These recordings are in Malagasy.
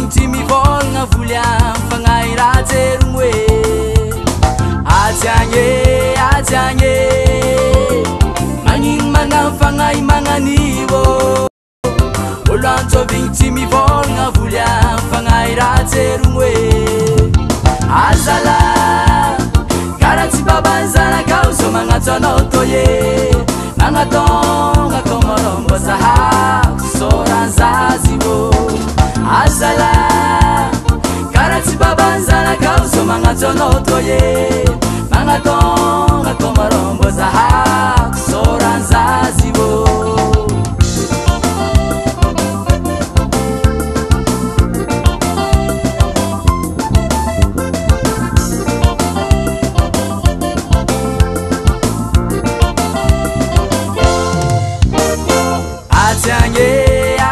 vinty mivolagna voly am fagnahy raha jerogno hoe ajiagny magnino magnano fagnahy magnanivo olo antso vinty mivolagna voly am fagnahy raha jerogno hoe azala karaha tsy baban'ny zanakao zao magnatso anao toye magnatonga komarombo zahako soran'ny zazy vo azala karaha tsy baban'ny zanakao zao magnatso anao toye magnatonga komarombo zahako soran'ny zazy vo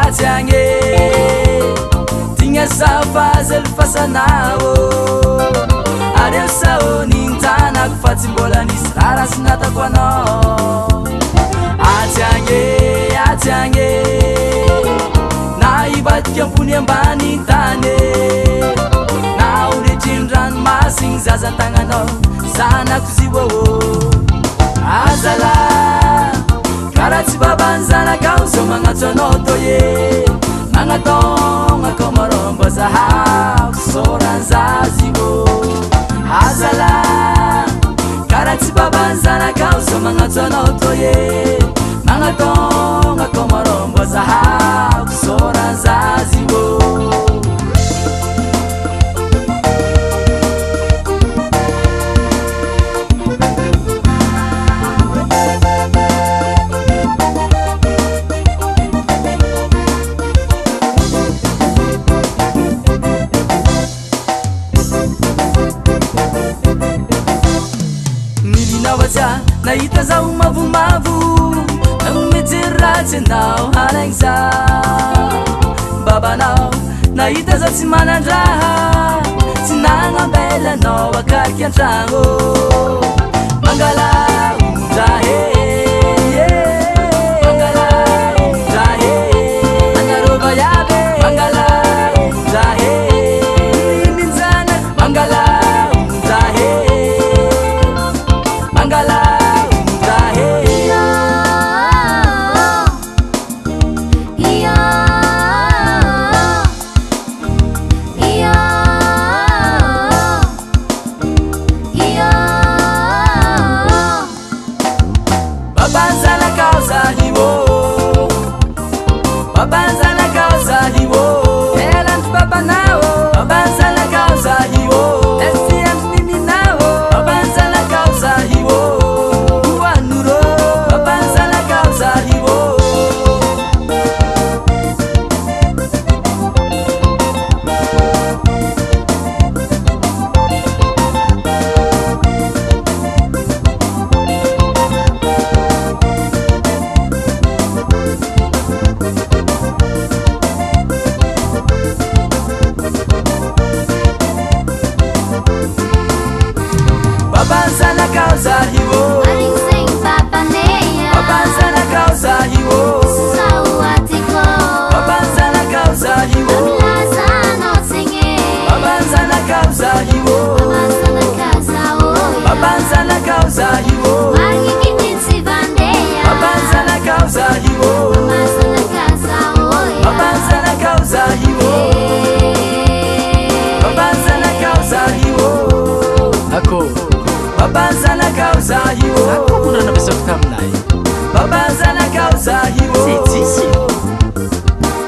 ajiagny tigna safazel fasanao ary eo sao nintanako fa tsy mbola nisy raha sy natako anao ajiagny na ivadika ambony ambany tany na oretriny ranomasigny zazan-tagnanao zanako zivoô azala karaha tsy baban'ny zanakao zao magnatso anao toye magnatonga komarombo zahako soran'ny zazy vo azala karaha tsy baban'ny zanakao zao magnatso anao toye magnatonga komarombo zahako soran'ny zazy vo nahita zao mavomavo namijery ratsy anao halaigny za babanao nahita zao tsy manandraha tsy nagnambelanao akariky an-tragno mangala ondrahe mangala ondrahe anarova iaby mangala ondrahe minjana mangala ondrahe mangala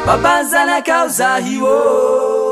Baba Zana causa hiwo